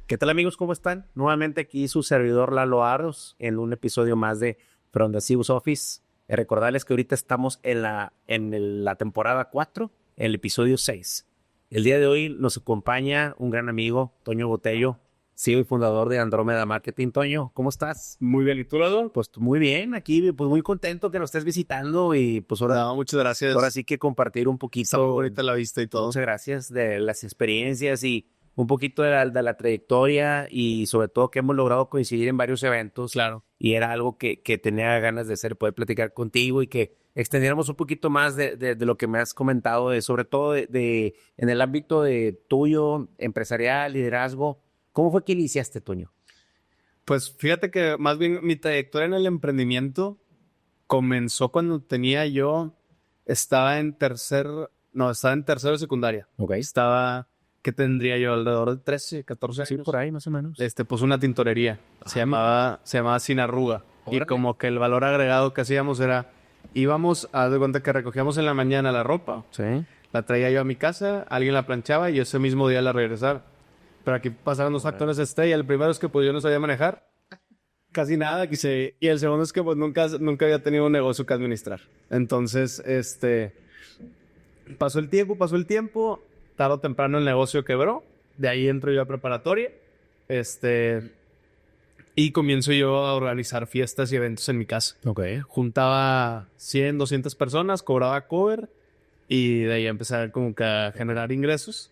¿Qué tal amigos? ¿Cómo están? Nuevamente aquí su servidor Lalo Aros en un episodio más de From the CEO's Office. Recordarles que ahorita estamos en la temporada 4, el episodio 6. El día de hoy nos acompaña un gran amigo, Toño Botello, CEO y fundador de Andrómeda Marketing. Toño, ¿cómo estás? Muy bien, ¿y tú, Lado? Pues muy bien, aquí pues muy contento que nos estés visitando y pues ahora, No, muchas gracias. ahora sí que compartir un Está muy poquito. bonita la vista y todo. Muchas gracias de las experiencias y un poquito de la trayectoria y sobre todo que hemos logrado coincidir en varios eventos. Claro. Y era algo que tenía ganas de hacer, poder platicar contigo y que extendiéramos un poquito más de lo que me has comentado, sobre todo en el ámbito de tuyo, empresarial, liderazgo. ¿Cómo fue que iniciaste, Toño? Pues fíjate que más bien mi trayectoria en el emprendimiento comenzó cuando estaba en tercero de secundaria. Ok. ¿Qué tendría yo? Alrededor de 13, 14 años. Sí, por ahí más o menos. Pues una tintorería. Se llamaba Sin Arruga. Y Órale. como que el valor agregado que hacíamos era, íbamos a de cuenta que recogíamos en la mañana la ropa. Sí. La traía yo a mi casa, alguien la planchaba y ese mismo día la regresaba. Pero aquí pasaron dos factores estrella. El primero es que pues yo no sabía manejar. Casi nada. Y el segundo es que pues nunca había tenido un negocio que administrar. Entonces, pasó el tiempo. Tarde o temprano el negocio quebró. De ahí entro yo a preparatoria. Y comienzo yo a organizar fiestas y eventos en mi casa. Ok. Juntaba 100, 200 personas, cobraba cover. Y de ahí empecé como que a generar ingresos.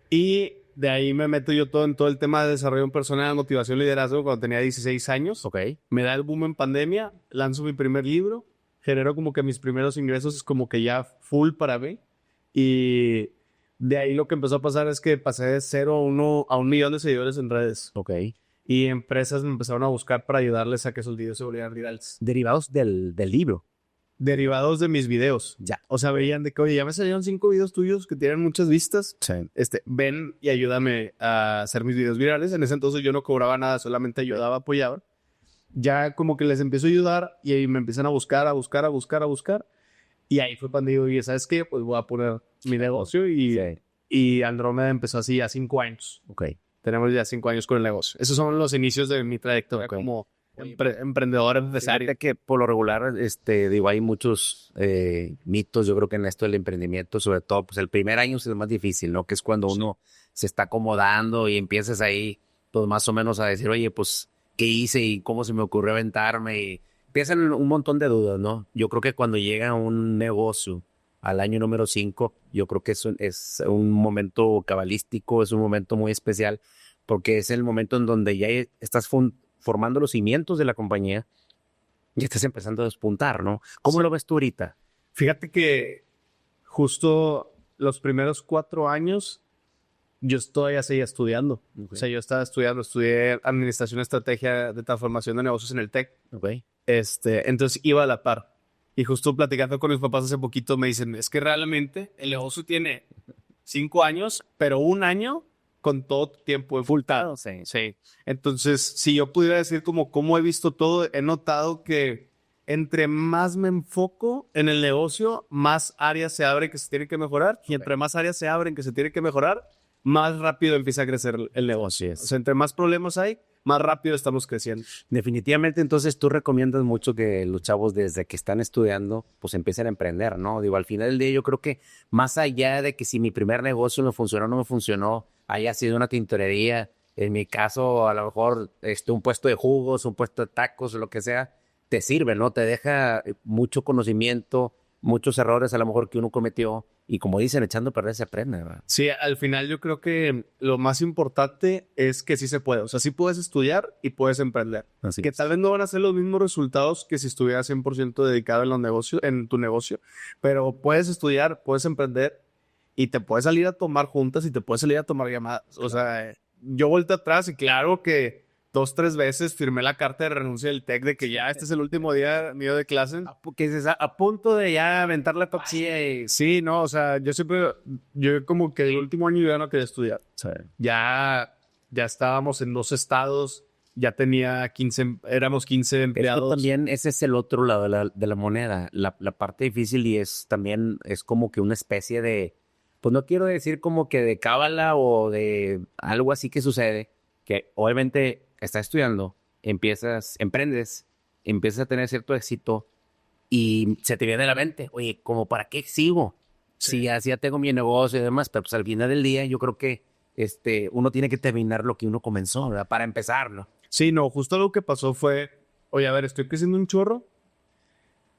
Y de ahí me meto yo en todo el tema de desarrollo personal, motivación, liderazgo cuando tenía 16 años. Ok. Me da el boom en pandemia, lanzo mi primer libro, genero como que mis primeros ingresos, es como que ya full para mí. Y de ahí lo que empezó a pasar es que pasé de 0 a 1 millón de seguidores en redes. Ok. Y empresas me empezaron a buscar para ayudarles a que esos videos se volvieran virales. Derivados del libro. Derivados de mis videos. Ya. O sea, veían de que, oye, ya me salieron 5 videos tuyos que tienen muchas vistas. Sí. Ven y ayúdame a hacer mis videos virales. En ese entonces yo no cobraba nada, solamente ayudaba, apoyaba. Ya como que les empiezo a ayudar y ahí me empiezan a buscar. Y ahí fue cuando digo, oye, ¿sabes qué? Pues voy a poner mi negocio Sí. y Andrómeda empezó así ya 5 años. Ok. Tenemos ya 5 años con el negocio. Esos son los inicios de mi trayectoria Ok. como emprendedor empresario. Fíjate que por lo regular, digo, hay muchos mitos, yo creo que en esto del emprendimiento, sobre todo, pues el primer año es el más difícil, ¿no? Que es cuando uno se está acomodando y empiezas ahí, pues más o menos a decir, oye, pues, ¿qué hice y cómo se me ocurrió aventarme? Y empiezan un montón de dudas, ¿no? Yo creo que cuando llega un negocio al año número 5, yo creo que es un momento cabalístico, es un momento muy especial, porque es el momento en donde ya estás formando los cimientos de la compañía y estás empezando a despuntar, ¿no? ¿Cómo Sí. lo ves tú ahorita? Fíjate que justo los primeros 4 años yo todavía seguía estudiando. Ok. O sea, yo estaba estudié Administración y Estrategia de Transformación de Negocios en el TEC. Ok. Entonces iba a la par. Y justo platicando con mis papás hace poquito me dicen, es que realmente el negocio tiene 5 años, pero 1 año con todo tiempo enfultado. Sí. Sí. Entonces, si yo pudiera decir como cómo he visto todo, he notado que entre más me enfoco en el negocio, más áreas se abren que se tienen que mejorar. Y entre más áreas se abren que se tienen que mejorar, más rápido empieza a crecer el negocio. Así es. O sea, entre más problemas hay, más rápido estamos creciendo. Definitivamente, entonces tú recomiendas mucho que los chavos desde que están estudiando, pues empiecen a emprender, ¿no? Digo, al final del día yo creo que más allá de que si mi primer negocio me funcionó o no me funcionó, haya sido una tintorería, en mi caso a lo mejor un puesto de jugos, un puesto de tacos, lo que sea, te sirve, ¿no? Te deja mucho conocimiento, muchos errores a lo mejor que uno cometió y como dicen, echando a perder se aprende, ¿verdad? Sí, al final yo creo que lo más importante es que sí se puede. O sea, sí puedes estudiar y puedes emprender. Así Que es. tal vez no van a ser los mismos resultados que si estuvieras 100% dedicado en tu negocio, pero puedes estudiar, puedes emprender y te puedes salir a tomar juntas y te puedes salir a tomar llamadas. O sea, yo vuelto atrás y claro que 2, 3 veces firmé la carta de renuncia del TEC de que ya este es el último día mío de clase. Que dices, a punto de ya aventar la toxilla y... Sí, no, o sea, yo como que el último año ya no quería estudiar. Sí. Ya estábamos en 2 estados, ya éramos 15 Es que empleados. también ese es el otro lado de la moneda, la parte difícil y también es como que una especie de, pues no quiero decir como que de cábala o de algo así que sucede, que obviamente estás estudiando, emprendes, empiezas a tener cierto éxito y se te viene a la mente, oye, ¿cómo para qué sigo? Si ya tengo mi negocio y demás, pero pues al final del día yo creo que uno tiene que terminar lo que uno comenzó, ¿verdad? Para empezarlo. Sí, no, justo lo que pasó fue, oye, a ver, estoy creciendo un chorro.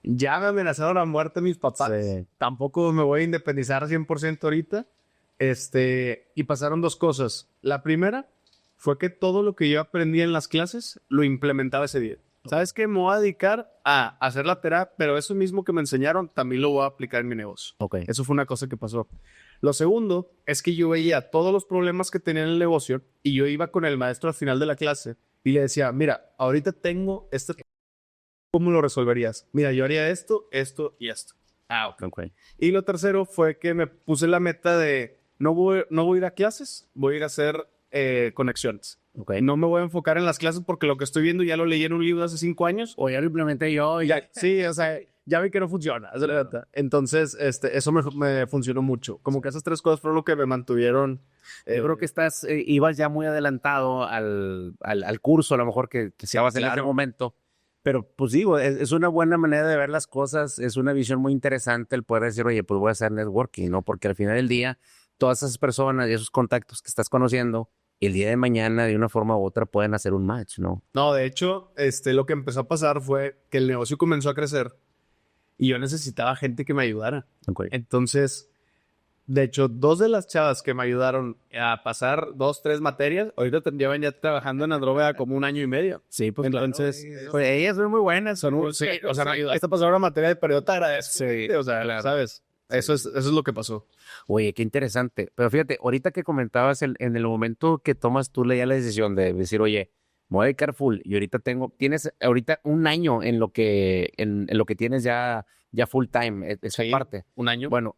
Ya me amenazaron a muerte mis papás. Sí. Tampoco me voy a independizar 100% ahorita. Y pasaron dos cosas. La primera fue que todo lo que yo aprendí en las clases lo implementaba ese día. ¿Sabes qué? Me voy a dedicar a hacer la terapia, pero eso mismo que me enseñaron también lo voy a aplicar en mi negocio. Ok. Eso fue una cosa que pasó. Lo segundo es que yo veía todos los problemas que tenía en el negocio y yo iba con el maestro al final de la clase y le decía, mira, ahorita tengo ¿cómo lo resolverías? Mira, yo haría esto, esto y esto. Ok. Y lo tercero fue que me puse la meta de no voy a ir a clases, voy a ir a hacer conexiones. Ok. No me voy a enfocar en las clases porque lo que estoy viendo ya lo leí en un libro hace 5 años. O ya lo implementé yo. Sí, o sea, ya vi que no funciona. Entonces, eso me funcionó mucho. Como que esas tres cosas fueron lo que me mantuvieron. Yo creo que ibas ya muy adelantado al curso, a lo mejor que se iba a hacer en ese momento. Pero pues digo, es una buena manera de ver las cosas, es una visión muy interesante el poder decir, oye, pues voy a hacer networking, ¿no? Porque al final del día, todas esas personas y esos contactos que estás conociendo, el día de mañana, de una forma u otra, pueden hacer un match, ¿no? No, de hecho, lo que empezó a pasar fue que el negocio comenzó a crecer y yo necesitaba gente que me ayudara. Okay. Entonces, de hecho, 2 de las chavas que me ayudaron a pasar 2, 3 materias, ahorita llevan ya trabajando en Andrómeda como 1 año y medio. Sí, pues entonces, claro, pues ellas son muy buenas. Sí, o sea, me ayudaste a pasar una materia de periodo, te agradezco. Sí, o sea, claro. ¿sabes? Eso es lo que pasó. Oye, qué interesante. Pero fíjate, ahorita que comentabas en el momento que tomas tú ya la decisión de decir, oye, me voy a dedicar full y ahorita tienes ahorita 1 año en lo que tienes ya full time, esa Sí, parte. 1 año. Bueno,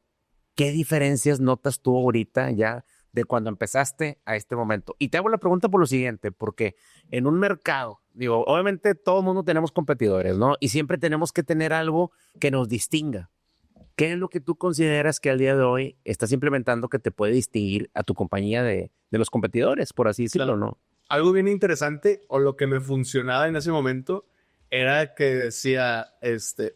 ¿qué diferencias notas tú ahorita ya de cuando empezaste a este momento? Y te hago la pregunta por lo siguiente, porque en un mercado, digo, obviamente todo el mundo tenemos competidores, ¿no? Y siempre tenemos que tener algo que nos distinga. ¿Qué es lo que tú consideras que al día de hoy estás implementando que te puede distinguir a tu compañía de los competidores, por así decirlo, Claro. ¿no? Algo bien interesante, o lo que me funcionaba en ese momento, era que decía,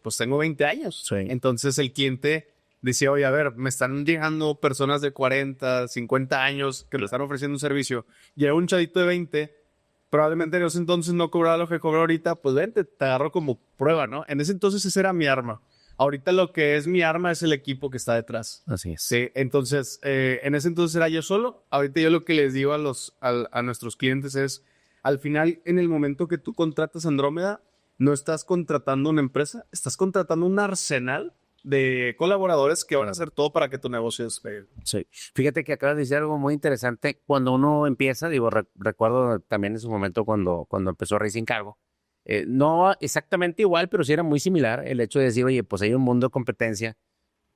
pues tengo 20 años. Sí. Entonces el cliente decía, oye, a ver, me están llegando personas de 40, 50 años que le están ofreciendo un servicio. Llega un chavito de 20, probablemente en ese entonces no cobraba lo que cobra ahorita, pues vente, te agarro como prueba, ¿no? En ese entonces esa era mi arma. Ahorita lo que es mi arma es el equipo que está detrás. Así es. Sí, entonces, en ese entonces era yo solo. Ahorita yo lo que les digo a nuestros clientes es, al final, en el momento que tú contratas Andrómeda, no estás contratando una empresa, estás contratando un arsenal de colaboradores que van a hacer todo para que tu negocio despegue. Sí. Fíjate que acabas de decir algo muy interesante. Cuando uno empieza, digo, recuerdo también en su momento cuando empezó Racing Cargo. No exactamente igual, pero sí era muy similar el hecho de decir, oye, pues hay un mundo de competencia,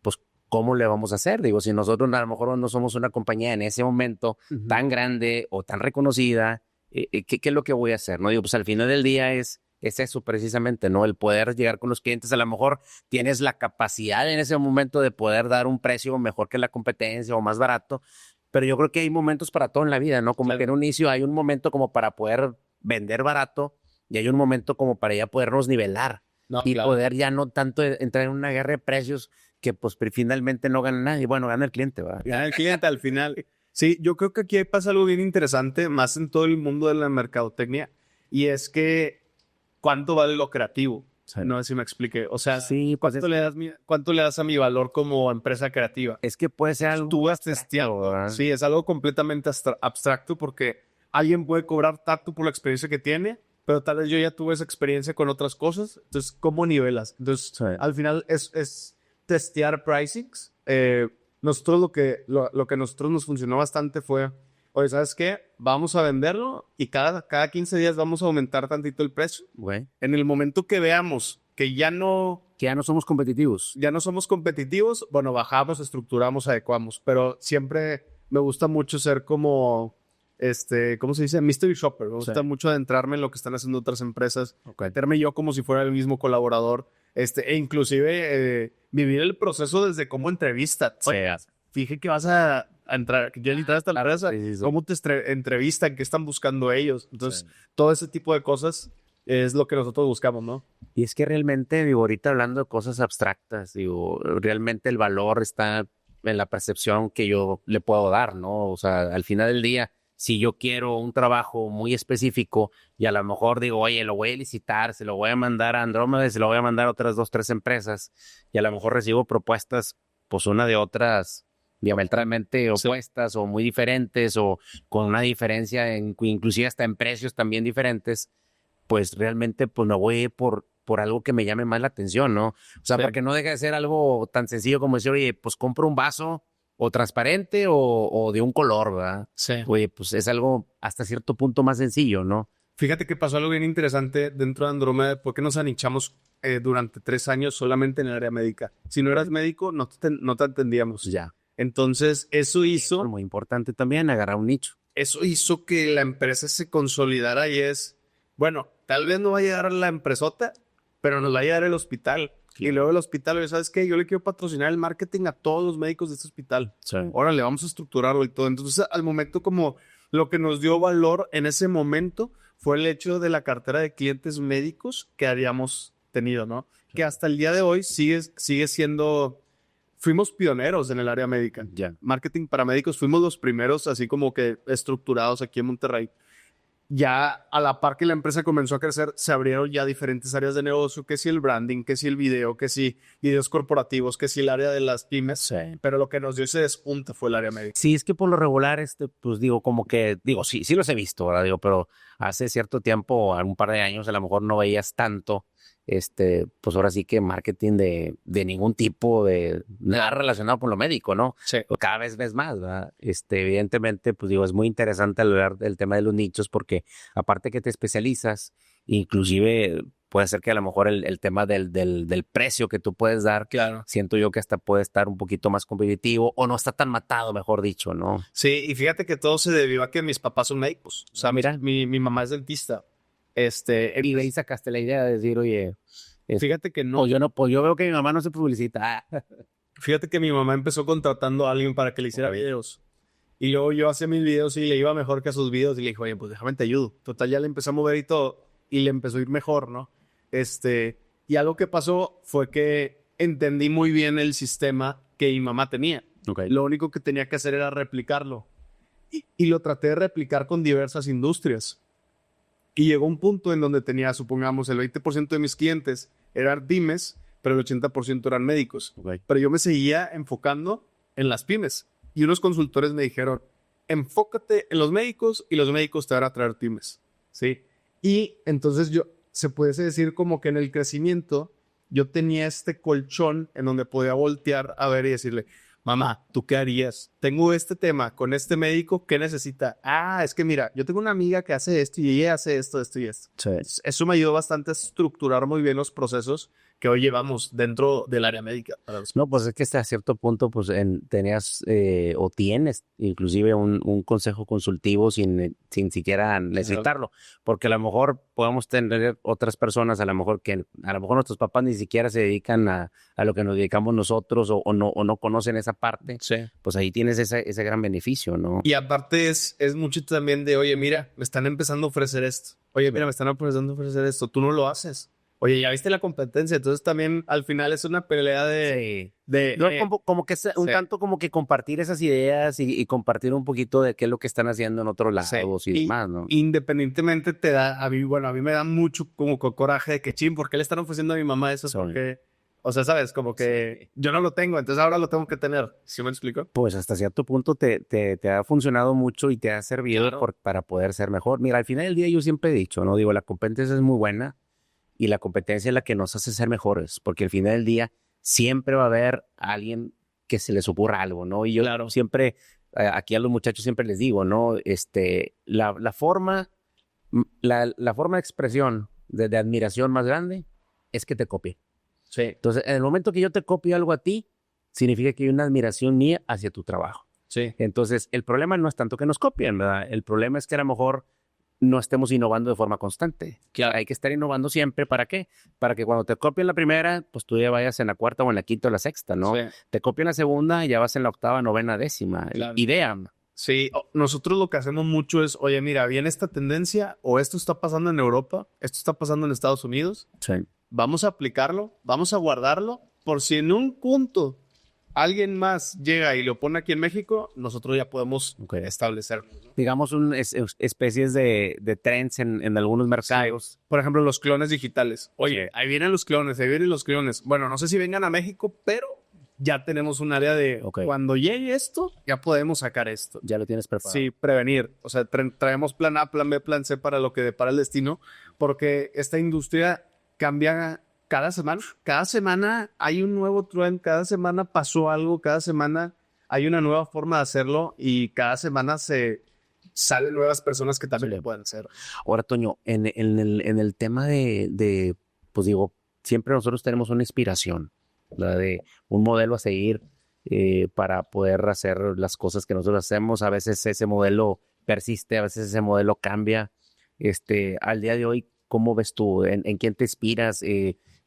pues ¿cómo le vamos a hacer? Digo, si nosotros a lo mejor no somos una compañía en ese momento tan grande o tan reconocida, ¿qué es lo que voy a hacer? No digo, pues al final del día es eso precisamente, ¿no? El poder llegar con los clientes, a lo mejor tienes la capacidad en ese momento de poder dar un precio mejor que la competencia o más barato, pero yo creo que hay momentos para todo en la vida, ¿no? Como Claro. que en un inicio hay un momento como para poder vender barato y hay un momento como para ya podernos nivelar y claro. poder ya no tanto entrar en una guerra de precios que pues finalmente no gana nadie. Bueno, gana el cliente, ¿verdad? Gana el cliente al final. Sí, yo creo que aquí pasa algo bien interesante, más en todo el mundo de la mercadotecnia, y es que ¿cuánto vale lo creativo? Sí. No sé si me expliqué. O sea, Sí, pues ¿cuánto le das a mi valor como empresa creativa? es que puede ser algo. Tú has testeado, ¿verdad? Sí, es algo completamente abstracto porque alguien puede cobrar tanto por la experiencia que tiene, pero tal vez yo ya tuve esa experiencia con otras cosas. Entonces, ¿cómo nivelas? Entonces, Sí. al final es testear pricings. Nosotros lo que a nosotros nos funcionó bastante fue, oye, ¿sabes qué? Vamos a venderlo y cada 15 días vamos a aumentar tantito el precio. Güey, En el momento que veamos que ya no somos competitivos. somos competitivos, bueno, bajamos, estructuramos, adecuamos, pero siempre me gusta mucho ser como, ¿cómo se dice? Mystery shopper. Me gusta mucho adentrarme en lo que están haciendo otras empresas, meterme yo como si fuera el mismo colaborador, e inclusive vivir el proceso desde cómo entrevistas. Oye, fíjate que vas a a entrar, que quieres entrar hasta la empresa, cómo te entrevistan, qué están buscando ellos. Entonces, todo ese tipo de cosas es lo que nosotros buscamos, ¿no? Y es que realmente, digo, ahorita hablando de cosas abstractas, digo, realmente el valor está en la percepción que yo le puedo dar, ¿no? O sea, al final del día, si yo quiero un trabajo muy específico y a lo mejor digo, oye, lo voy a licitar, se lo voy a mandar a Andrómeda, se lo voy a mandar a otras 2, 3 empresas y a lo mejor recibo propuestas, pues una de otras diametralmente opuestas o muy diferentes o con una diferencia, inclusive hasta en precios también diferentes, pues realmente pues me voy a ir por algo que me llame más la atención, ¿no? O sea, porque no deja de ser algo tan sencillo como decir, oye, pues compro un vaso o transparente o de un color, ¿verdad? Sí. Oye, pues es algo hasta cierto punto más sencillo, ¿no? Fíjate que pasó algo bien interesante dentro de Andrómeda, porque nos anichamos durante 3 años solamente en el área médica. Si no eras médico, no te atendíamos. Ya. Entonces, eso hizo... Es muy importante también agarrar un nicho. Eso hizo que la empresa se consolidara y es... Bueno, tal vez no va a llegar la empresota, pero nos va a llegar el hospital. Sí. Y luego el hospital, ¿sabes qué? Yo le quiero patrocinar el marketing a todos los médicos de este hospital. Sí. Órale, vamos a estructurarlo y todo. Entonces, al momento como lo que nos dio valor en ese momento fue el hecho de la cartera de clientes médicos que habíamos tenido, ¿no? Sí. Que hasta el día de hoy sigue siendo... Fuimos pioneros en el área médica. Yeah. Marketing para médicos, fuimos los primeros así como que estructurados aquí en Monterrey. Ya a la par que la empresa comenzó a crecer, se abrieron ya diferentes áreas de negocio, que si el branding, que si el video, que si videos corporativos, que si el área de las pymes. Sí. Pero lo que nos dio ese despunte fue el área médica. Sí, es que por lo regular, pues digo, como que, digo, sí los he visto, ¿verdad? Digo, pero hace cierto tiempo, un par de años, a lo mejor no veías tanto, pues ahora sí que marketing de ningún tipo, de nada relacionado con lo médico, ¿no? Sí. Cada vez ves más, ¿verdad? Evidentemente, pues digo, es muy interesante hablar del tema de los nichos porque aparte que te especializas, inclusive puede ser que a lo mejor el tema del precio que tú puedes dar, claro, siento yo que hasta puede estar un poquito más competitivo o no está tan matado, mejor dicho, ¿no? Sí, y fíjate que todo se debió a que mis papás son médicos. O sea, mira, mi mamá es dentista. Y de ahí sacaste la idea de decir, oye, fíjate que no. Pues yo veo que mi mamá no se publicita. Fíjate que mi mamá empezó contratando a alguien para que le hiciera videos. Y luego yo hacía mis videos y le iba mejor que a sus videos. Y le dijo, oye, pues déjame te ayudo. Total, ya le empezó a mover y todo. Y le empezó a ir mejor, ¿no? Y algo que pasó fue que entendí muy bien el sistema que mi mamá tenía. Okay. Lo único que tenía que hacer era replicarlo. Y lo traté de replicar con diversas industrias. Y llegó un punto en donde tenía, supongamos, el 20% de mis clientes eran pymes, pero el 80% eran médicos. Okay. Pero yo me seguía enfocando en las pymes. Y unos consultores me dijeron, enfócate en los médicos y los médicos te van a traer pymes. ¿Sí? Y entonces se puede decir como que en el crecimiento, yo tenía este colchón en donde podía voltear a ver y decirle, mamá, ¿tú qué harías? Tengo este tema con este médico, ¿qué necesita? Es que mira, yo tengo una amiga que hace esto y ella hace esto, esto y esto. Sí. Eso me ayudó bastante a estructurar muy bien los procesos que hoy llevamos dentro del área médica. No, pues es que hasta cierto punto pues tenías o tienes inclusive un consejo consultivo sin siquiera necesitarlo, porque a lo mejor podemos tener otras personas, a lo mejor nuestros papás ni siquiera se dedican a lo que nos dedicamos nosotros o no conocen esa parte, sí. Pues ahí tienes ese gran beneficio, ¿no? Y aparte es mucho también de, oye, mira, me están empezando a ofrecer esto. Oye, mira, me están empezando a ofrecer esto. Tú no lo haces. Oye, ya viste la competencia. Entonces también al final es una pelea como que es un tanto como que compartir esas ideas y compartir un poquito de qué es lo que están haciendo en otros lados y demás, ¿no? Independientemente a mí me da mucho como coraje de que, ¿por qué le están ofreciendo a mi mamá eso? Porque, o sea, sabes, como que yo no lo tengo, entonces ahora lo tengo que tener. ¿Sí me explico? Pues hasta cierto punto te ha funcionado mucho y te ha servido para poder ser mejor. Mira, al final del día yo siempre he dicho, ¿no? Digo, la competencia es muy buena y la competencia es la que nos hace ser mejores, porque al final del día siempre va a haber alguien que se les ocurra algo, ¿no? Y yo siempre, aquí a los muchachos siempre les digo, ¿no? La forma de expresión de admiración más grande es que te copien. Sí. Entonces, en el momento que yo te copio algo a ti, significa que hay una admiración mía hacia tu trabajo. Sí. Entonces, el problema no es tanto que nos copien, ¿verdad? El problema es que a lo mejor no estemos innovando de forma constante. Claro. Hay que estar innovando siempre. ¿Para qué? Para que cuando te copien la primera, pues tú ya vayas en la cuarta o en la quinta o la sexta, ¿no? Sí. Te copian la segunda y ya vas en la octava, novena, décima. Claro. Idea. Sí, nosotros lo que hacemos mucho es, oye, mira, viene esta tendencia o esto está pasando en Europa, esto está pasando en Estados Unidos, Sí. vamos a aplicarlo, vamos a guardarlo, por si en un punto alguien más llega y lo pone aquí en México, nosotros ya podemos establecerlo, ¿no? Digamos, especies de trends en algunos mercados. Sí. Por ejemplo, los clones digitales. Oye, Sí. ahí vienen los clones, ahí vienen los clones. Bueno, no sé si vengan a México, pero ya tenemos un área de cuando llegue esto, ya podemos sacar esto. Ya lo tienes preparado. Sí, prevenir. O sea, traemos plan A, plan B, plan C para lo que depara el destino, porque esta industria cambia cada semana. Cada semana hay un nuevo trend, cada semana pasó algo, cada semana hay una nueva forma de hacerlo y cada semana salen nuevas personas que también lo pueden hacer. Ahora, Toño, en el tema pues digo, siempre nosotros tenemos una inspiración, ¿verdad? De un modelo a seguir para poder hacer las cosas que nosotros hacemos. A veces ese modelo persiste, a veces ese modelo cambia. Al día de hoy, ¿cómo ves tú? ¿En quién te inspiras?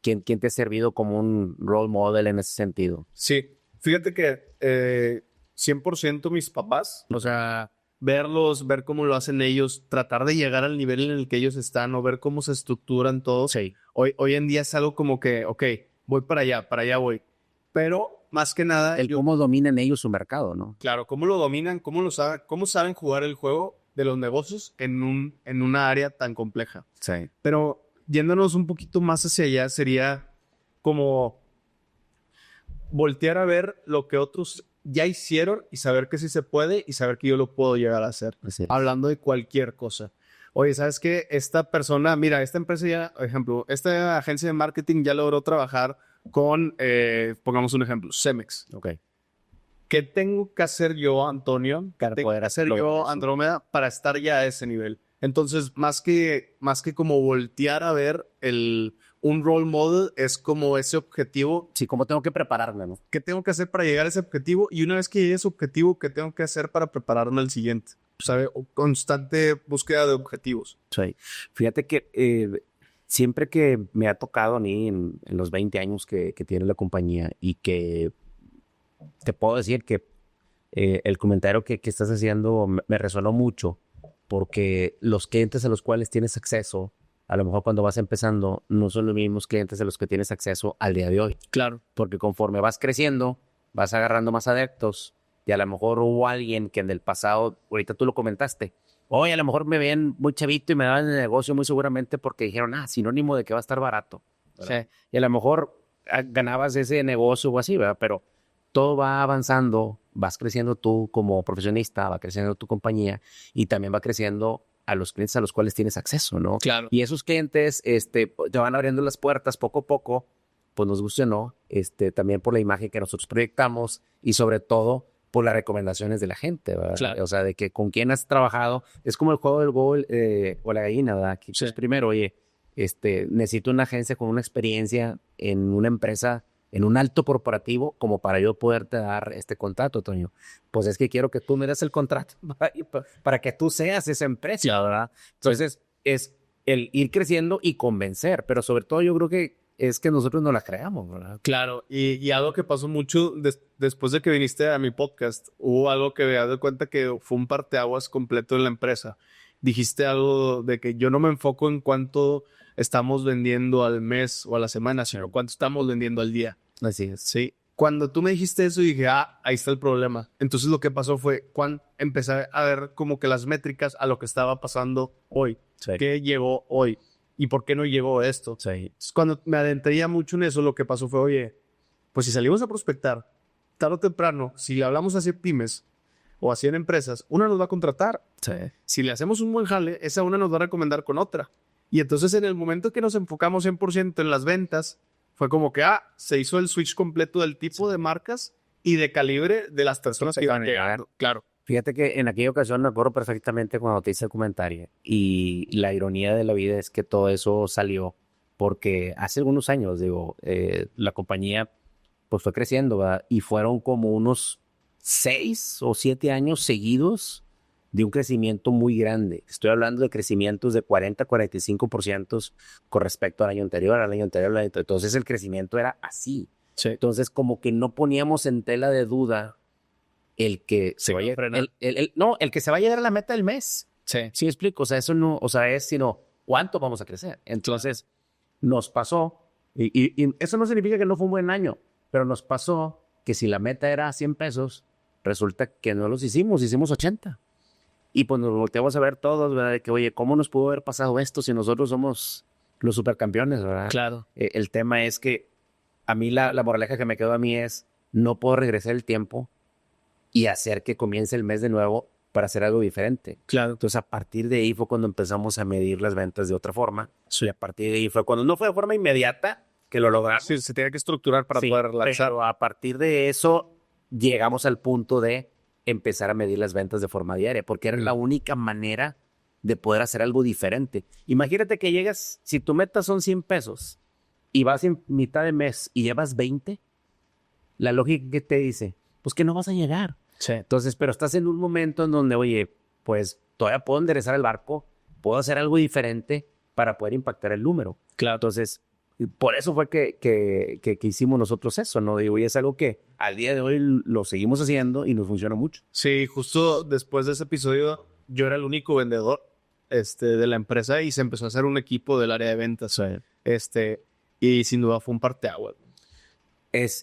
¿Quién te ha servido como un role model en ese sentido? Sí, fíjate que 100% mis papás, o sea, verlos, ver cómo lo hacen ellos, tratar de llegar al nivel en el que ellos están o ver cómo se estructuran todos. Sí. Hoy en día es algo como que, ok, voy para allá voy. Pero más que nada... Cómo dominan ellos su mercado, ¿no? Claro, cómo lo dominan, cómo saben jugar el juego de los negocios en una área tan compleja. Sí. Pero yéndonos un poquito más hacia allá, sería como voltear a ver lo que otros ya hicieron y saber que sí se puede y saber que yo lo puedo llegar a hacer. Hablando de cualquier cosa. Oye, ¿sabes qué? Esta persona, mira, esta empresa ya, por ejemplo, esta agencia de marketing ya logró trabajar con, pongamos un ejemplo, Cemex. Ok. ¿Qué tengo que hacer yo, Antonio? ¿Qué tengo que hacer yo, Andrómeda, para estar ya a ese nivel? Entonces, más que como voltear a ver un role model, es como ese objetivo. Sí, cómo tengo que prepararme, ¿no? ¿Qué tengo que hacer para llegar a ese objetivo? Y una vez que llegue a ese objetivo, ¿qué tengo que hacer para prepararme al siguiente? ¿Sabe? Constante búsqueda de objetivos. Sí. Fíjate que siempre que me ha tocado a mí en los 20 años que tiene la compañía y que te puedo decir que el comentario que estás haciendo me resonó mucho porque los clientes a los cuales tienes acceso, a lo mejor cuando vas empezando, no son los mismos clientes a los que tienes acceso al día de hoy. Claro. Porque conforme vas creciendo, vas agarrando más adeptos y a lo mejor hubo alguien que en el pasado, ahorita tú lo comentaste, oye, a lo mejor me ven muy chavito y me daban el negocio muy seguramente porque dijeron, sinónimo de que va a estar barato. Sí. Y a lo mejor ganabas ese negocio o así, ¿verdad? Pero todo va avanzando, vas creciendo tú como profesionista, va creciendo tu compañía y también va creciendo a los clientes a los cuales tienes acceso, ¿no? Claro. Y esos clientes te van abriendo las puertas poco a poco, pues nos guste o no, también por la imagen que nosotros proyectamos y sobre todo por las recomendaciones de la gente, ¿verdad? Claro. O sea, de que con quién has trabajado, es como el juego del gol o la gallina, ¿verdad? Que pues, primero, oye, necesito una agencia con una experiencia en una empresa, en un alto corporativo, como para yo poderte dar este contrato, Toño. Pues es que quiero que tú me des el contrato para que tú seas esa empresa, ¿verdad? Entonces, es el ir creciendo y convencer, pero sobre todo yo creo que es que nosotros no la creamos, ¿verdad? Claro, y algo que pasó mucho después de que viniste a mi podcast, hubo algo que me das de cuenta que fue un parteaguas completo en la empresa. Dijiste algo de que yo no me enfoco en cuánto estamos vendiendo al mes o a la semana, sino cuánto estamos vendiendo al día. Así es. Sí. Cuando tú me dijiste eso, dije, ahí está el problema. Entonces lo que pasó fue cuando empecé a ver como que las métricas a lo que estaba pasando hoy. Sí. ¿Qué llegó hoy? ¿Y por qué no llegó esto? Sí. Entonces, cuando me adentré ya mucho en eso, lo que pasó fue, oye, pues si salimos a prospectar, tarde o temprano, si le hablamos así a pymes o así en empresas, una nos va a contratar. Sí. Si le hacemos un buen jale, esa una nos va a recomendar con otra. Y entonces en el momento que nos enfocamos 100% en las ventas, fue como que, se hizo el switch completo del tipo de marcas y de calibre de las personas que iban a llegar. Claro. Fíjate que en aquella ocasión me acuerdo perfectamente cuando te hice el comentario y la ironía de la vida es que todo eso salió porque hace algunos años, la compañía pues fue creciendo, ¿verdad? Y fueron como unos 6 o 7 años seguidos de un crecimiento muy grande. Estoy hablando de crecimientos de 40-45% con respecto al año anterior, al año anterior, al año anterior. Entonces el crecimiento era así. Sí. Entonces como que no poníamos en tela de duda el que se vaya el que se va a llegar a la meta del mes. Sí. ¿Sí me explico? O sea, eso no, o sea, es sino cuánto vamos a crecer. Entonces nos pasó, y eso no significa que no fue un buen año, pero nos pasó que si la meta era 100 pesos, resulta que no los hicimos 80. Y pues nos volteamos a ver todos, ¿verdad? De que, oye, ¿cómo nos pudo haber pasado esto si nosotros somos los supercampeones, ¿verdad? Claro. El tema es que a mí la moraleja que me quedó a mí es, no puedo regresar el tiempo y hacer que comience el mes de nuevo para hacer algo diferente. Claro. Entonces, a partir de ahí fue cuando empezamos a medir las ventas de otra forma. Sí. Y a partir de ahí fue cuando no fue de forma inmediata que lo logramos. Sí, se tiene que estructurar para poder relaxar. Pero a partir de eso llegamos al punto de empezar a medir las ventas de forma diaria, porque era la única manera de poder hacer algo diferente. Imagínate que llegas, si tu meta son 100 pesos y vas en mitad de mes y llevas 20, la lógica que te dice, pues que no vas a llegar. Sí. Entonces, pero estás en un momento en donde, oye, pues todavía puedo enderezar el barco, puedo hacer algo diferente para poder impactar el número. Claro. Entonces, por eso fue que hicimos nosotros eso, ¿no? Digo, y es algo que al día de hoy lo seguimos haciendo y nos funciona mucho. Sí, justo después de ese episodio, yo era el único vendedor de la empresa y se empezó a hacer un equipo del área de ventas. Sí. Y sin duda fue un parteaguas.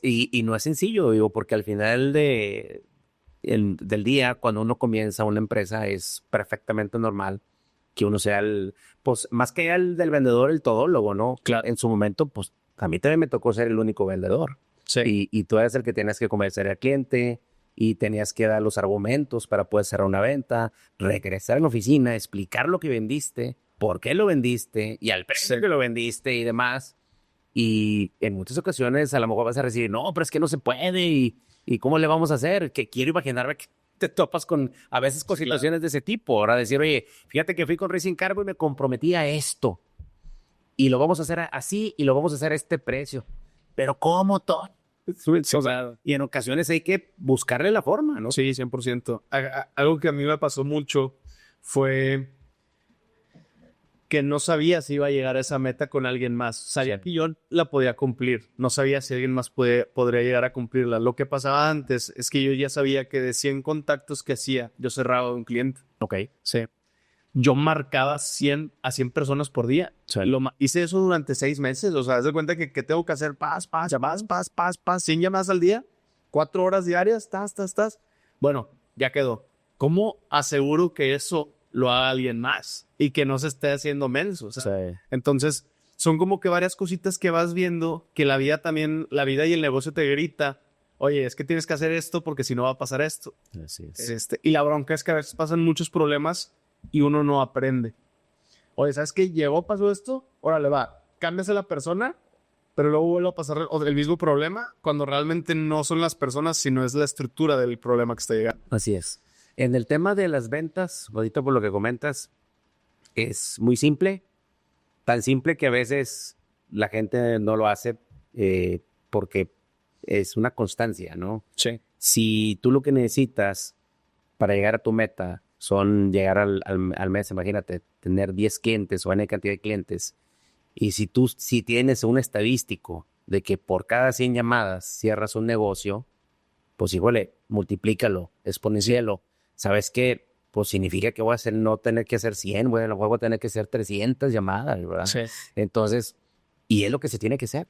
Y no es sencillo, digo, porque al final del día, cuando uno comienza una empresa, es perfectamente normal que uno sea pues más que el del vendedor, el todólogo, ¿no? Claro. En su momento, pues a mí también me tocó ser el único vendedor. Sí. Y tú eres el que tenías que convencer al cliente y tenías que dar los argumentos para poder cerrar una venta, regresar a la oficina, explicar lo que vendiste, por qué lo vendiste y al precio que lo vendiste y demás. Y en muchas ocasiones a lo mejor vas a decir, no, pero es que no se puede y ¿cómo le vamos a hacer? Que quiero imaginarme que te topas con a veces con situaciones de ese tipo. Ahora decir, oye, fíjate que fui con Racing Cargo y me comprometí a esto. Y lo vamos a hacer así y lo vamos a hacer a este precio. Pero ¿cómo todo? O sea, y en ocasiones hay que buscarle la forma, ¿no? Sí, 100%. Algo que a mí me pasó mucho fue que no sabía si iba a llegar a esa meta con alguien más. Sabía que yo la podía cumplir. No sabía si alguien más podría llegar a cumplirla. Lo que pasaba antes es que yo ya sabía que de 100 contactos que hacía, yo cerraba a un cliente. Ok. Sí. Yo marcaba 100 a 100 personas por día. Sí. Hice eso durante 6 meses. O sea, haz de cuenta que tengo que hacer llamadas, 100 llamadas al día, 4 horas diarias, Bueno, ya quedó. ¿Cómo aseguro que eso lo haga alguien más y que no se esté haciendo menso? O sea, Sí. entonces, son como que varias cositas que vas viendo que la vida y el negocio te grita, oye, es que tienes que hacer esto porque si no va a pasar esto. Así es. Y la bronca es que a veces pasan muchos problemas y uno no aprende. Oye, ¿sabes qué? Pasó esto, órale, va, cámbiase la persona, pero luego vuelve a pasar el mismo problema cuando realmente no son las personas, sino es la estructura del problema que está llegando. Así es. En el tema de las ventas, ahorita por lo que comentas, es muy simple, tan simple que a veces la gente no lo hace porque es una constancia, ¿no? Sí. Si tú lo que necesitas para llegar a tu meta son llegar al mes, imagínate, tener 10 clientes o N cantidad de clientes, y si tienes un estadístico de que por cada 100 llamadas cierras un negocio, pues híjole, multiplícalo, exponencialo. ¿Sabes qué? Pues significa que voy a hacer, no tener que hacer 100, bueno, a lo mejor voy a tener que hacer 300 llamadas, ¿verdad? Sí. Entonces, y es lo que se tiene que hacer,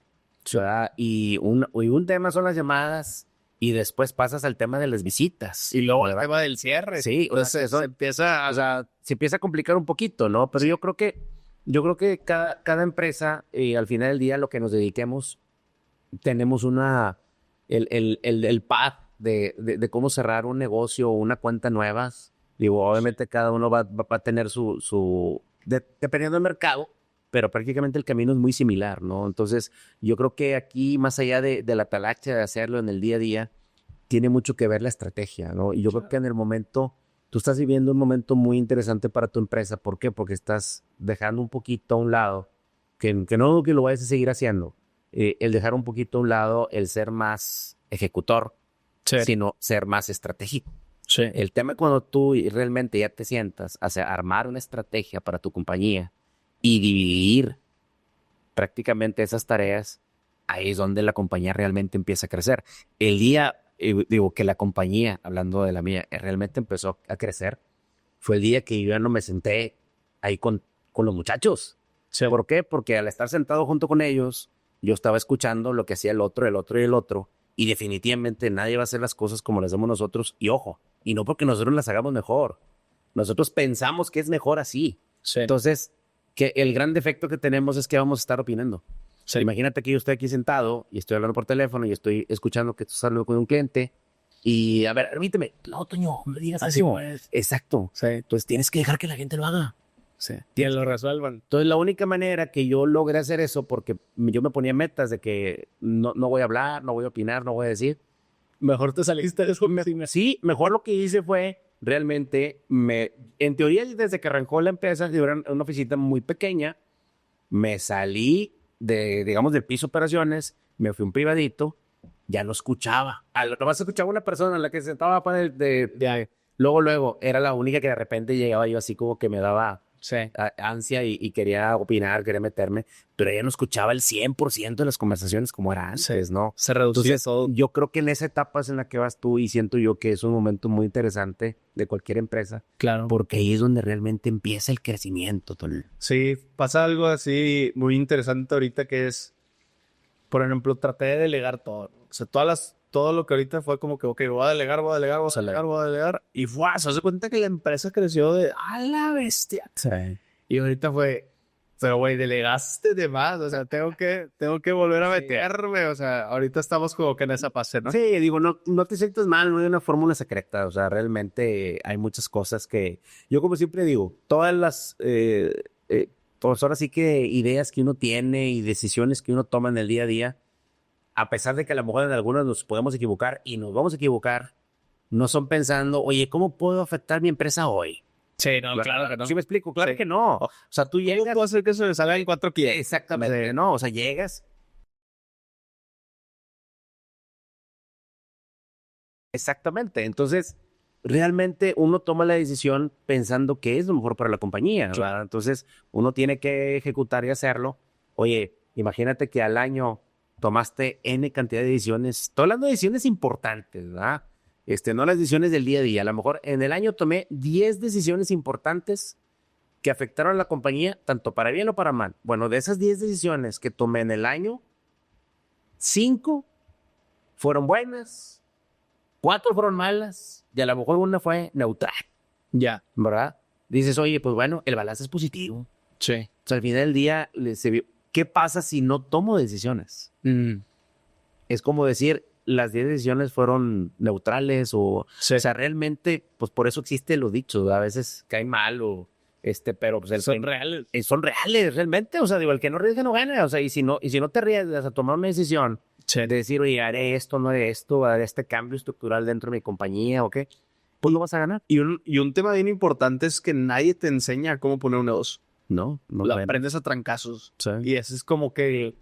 ¿verdad? Y un tema son las llamadas y después pasas al tema de las visitas. Y luego el tema del cierre. Sí, Entonces, se empieza a complicar un poquito, ¿no? Pero yo creo que cada empresa, al final del día, lo que nos dediquemos, tenemos el path de cómo cerrar un negocio o una cuenta nueva. Digo, obviamente cada uno va a tener dependiendo del mercado, pero prácticamente el camino es muy similar, ¿no? Entonces, yo creo que aquí, más allá de la talacha de hacerlo en el día a día, tiene mucho que ver la estrategia, ¿no? Y yo creo que en el momento, tú estás viviendo un momento muy interesante para tu empresa. ¿Por qué? Porque estás dejando un poquito a un lado, que no que lo vayas a seguir haciendo, el dejar un poquito a un lado el ser más ejecutor, Sí. sino ser más estratégico. Sí. El tema es cuando tú realmente ya te sientas a armar una estrategia para tu compañía y dividir prácticamente esas tareas, ahí es donde la compañía realmente empieza a crecer. El día, digo, que la compañía, hablando de la mía, realmente empezó a crecer, fue el día que yo ya no me senté ahí con los muchachos. Sí. ¿Por qué? Porque al estar sentado junto con ellos, yo estaba escuchando lo que hacía el otro, el otro y el otro, y definitivamente nadie va a hacer las cosas como las hacemos nosotros, y ojo, y no porque nosotros las hagamos mejor, nosotros pensamos que es mejor así. Sí. Entonces, que el gran defecto que tenemos es que vamos a estar opinando. Sí. Imagínate que yo estoy aquí sentado y estoy hablando por teléfono y estoy escuchando que tú estás hablando con un cliente y, a ver, permíteme. No, Toño, no me digas Así eso. pues. Exacto. Sí. Entonces tienes que dejar que la gente lo haga. Sí. Que lo resuelvan. Entonces la única manera que yo logré hacer eso, porque yo me ponía metas de que no voy a hablar, no voy a opinar, no voy a decir. Mejor te saliste de eso. Sí, mejor lo que hice fue realmente, en teoría desde que arrancó la empresa, era una oficina muy pequeña, me salí digamos, del piso operaciones, me fui a un privadito, ya no escuchaba. Nomás escuchaba una persona, la que se sentaba para luego, era la única que de repente llegaba yo así como que me daba ansia y quería opinar, quería meterme, pero ella no escuchaba el 100% de las conversaciones como era antes, ¿no? Se reducía Entonces, todo. yo creo que en esa etapa es en la que vas tú y siento yo que es un momento muy interesante de cualquier empresa, Claro. porque ahí es donde realmente empieza el crecimiento, Tony. Sí, pasa algo así muy interesante ahorita que es, por ejemplo, traté de delegar todo. O sea, todo lo que ahorita fue como que, ok, voy a delegar, y ¡fua! Se hace cuenta que la empresa creció a la bestia. Sí. Y ahorita fue, pero güey, delegaste de más, o sea, tengo que volver a meterme, o sea, ahorita estamos como que en esa fase, ¿no? Sí, digo, no te sientas mal, no hay una fórmula secreta, o sea, realmente hay muchas cosas que, yo como siempre digo, todas las, pues ahora sí que ideas que uno tiene y decisiones que uno toma en el día a día, a pesar de que a lo mejor en algunas nos podemos equivocar y nos vamos a equivocar, no son pensando, oye, ¿cómo puedo afectar mi empresa hoy? Sí, no, claro que no. ¿Sí me explico? Claro Sí. que no. O sea, tú ¿Cómo llegas... puedo hacer que se me salga en 4 kilos? Exactamente, Sí. no, o sea, llegas... Exactamente, entonces realmente uno toma la decisión pensando que es lo mejor para la compañía, ¿verdad? Claro. Entonces uno tiene que ejecutar y hacerlo. Oye, imagínate que al año tomaste N cantidad de decisiones, estoy hablando de decisiones importantes, ¿verdad? No las decisiones del día a día, a lo mejor en el año tomé 10 decisiones importantes que afectaron a la compañía, tanto para bien o para mal. Bueno, de esas 10 decisiones que tomé en el año, 5 fueron buenas, 4 fueron malas y a lo mejor una fue neutral, Ya. ¿verdad? Dices, oye, pues bueno, el balance es positivo. Sí. O sea, al final del día, ¿qué pasa si no tomo decisiones? Es como decir, las 10 decisiones fueron neutrales o sea, realmente, pues por eso existen los dichos, ¿verdad? A veces cae mal o pero pues Son reales. son reales realmente, o sea, digo, el que no arriesga no gana, o sea, y si no te arriesgas a tomar una decisión de decir, oye, haré esto, no haré esto, haré este cambio estructural dentro de mi compañía, ¿o qué? Pues lo vas a ganar. Y un tema bien importante es que nadie te enseña cómo poner un negocio. No Lo aprendes a trancazos. Sí. Y eso es como que...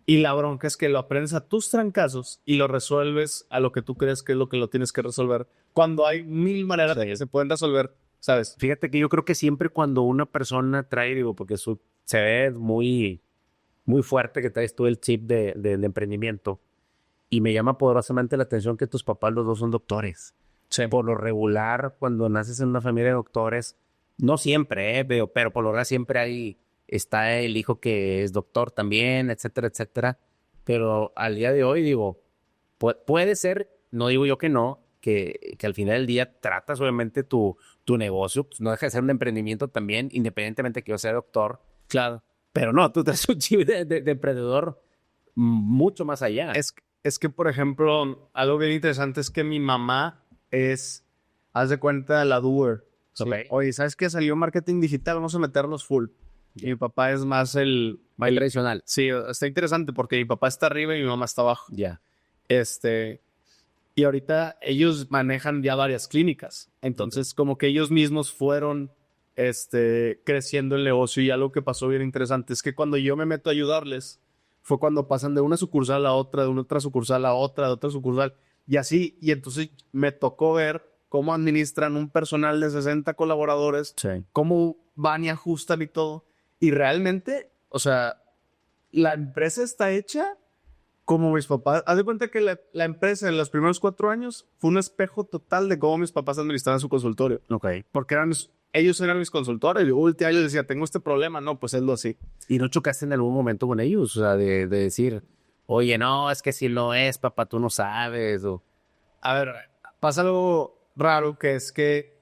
Y la bronca es que lo aprendes a tus trancazos y lo resuelves a lo que tú crees que es lo que lo tienes que resolver. Cuando hay 1000 maneras de que se pueden resolver, ¿sabes? Fíjate que yo creo que siempre cuando una persona trae, digo, porque se ve muy, muy fuerte que traes tú el chip de emprendimiento y me llama poderosamente la atención que tus papás los dos son doctores. Sí. Por lo regular, cuando naces en una familia de doctores, no siempre, pero por lo regular siempre está el hijo que es doctor también, etcétera, etcétera. Pero al día de hoy, digo, puede ser, no digo yo que no, que al final del día tratas obviamente tu negocio, pues no deja de ser un emprendimiento también, independientemente de que yo sea doctor. Claro. Pero no, tú traes un chip de emprendedor mucho más allá. Es que, por ejemplo, algo bien interesante es que mi mamá haz de cuenta, la doer. ¿Sí? Okay. Oye, ¿sabes qué? Salió marketing digital, vamos a meternos full. Y mi papá es más el tradicional. Sí, está interesante porque mi papá está arriba y mi mamá está abajo. Ya. Y ahorita ellos manejan ya varias clínicas. Entonces, como que ellos mismos fueron creciendo el negocio. Y algo que pasó bien interesante es que cuando yo me meto a ayudarles, fue cuando pasan de una sucursal a otra, de una otra sucursal a otra, de otra sucursal. Y así, y entonces me tocó ver cómo administran un personal de 60 colaboradores, Sí. cómo van y ajustan y todo. Y realmente, o sea, la empresa está hecha como mis papás. Haz de cuenta que la empresa en los primeros 4 años fue un espejo total de cómo mis papás administraban su consultorio. Ok. Porque ellos eran mis consultores. Y luego el tío les decía, tengo este problema. No, pues hazlo así. ¿Y no chocaste en algún momento con ellos? O sea, de decir, oye, no, es que si lo es, papá, tú no sabes. O... A ver, pasa algo raro que es que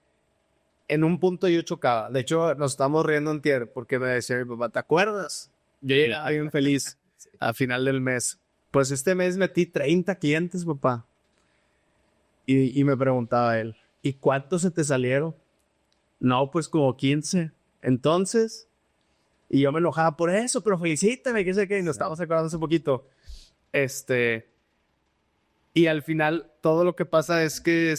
en un punto yo chocaba. De hecho, nos estábamos riendo antier porque me decía mi papá, ¿te acuerdas? Yo llegaba bien feliz a final del mes. Pues este mes metí 30 clientes, papá. Y me preguntaba él, ¿y cuántos se te salieron? No, pues como 15. Entonces, y yo me enojaba por eso, pero felicítame, que sé qué, y nos estábamos acordando hace poquito. Y al final, todo lo que pasa es que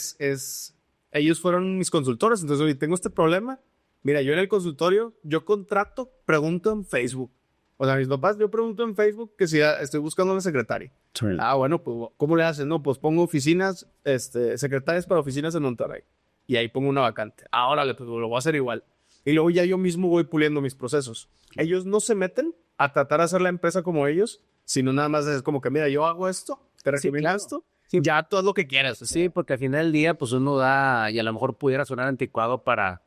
ellos fueron mis consultores. Entonces, oye, tengo este problema. Mira, yo en el consultorio, yo contrato, pregunto en Facebook. O sea, mis papás, yo pregunto en Facebook que si estoy buscando una secretaria. Sí. Ah, bueno, pues, ¿cómo le hacen? No, pues pongo oficinas, secretarias para oficinas en Monterrey. Y ahí pongo una vacante. Ahora pues, lo voy a hacer igual. Y luego ya yo mismo voy puliendo mis procesos. Ellos no se meten a tratar de hacer la empresa como ellos, sino nada más es como que, mira, yo hago esto, te recomiendo claro. esto, Sí. ya tú haz lo que quieras. Sí, porque al final del día, pues uno da, y a lo mejor pudiera sonar anticuado para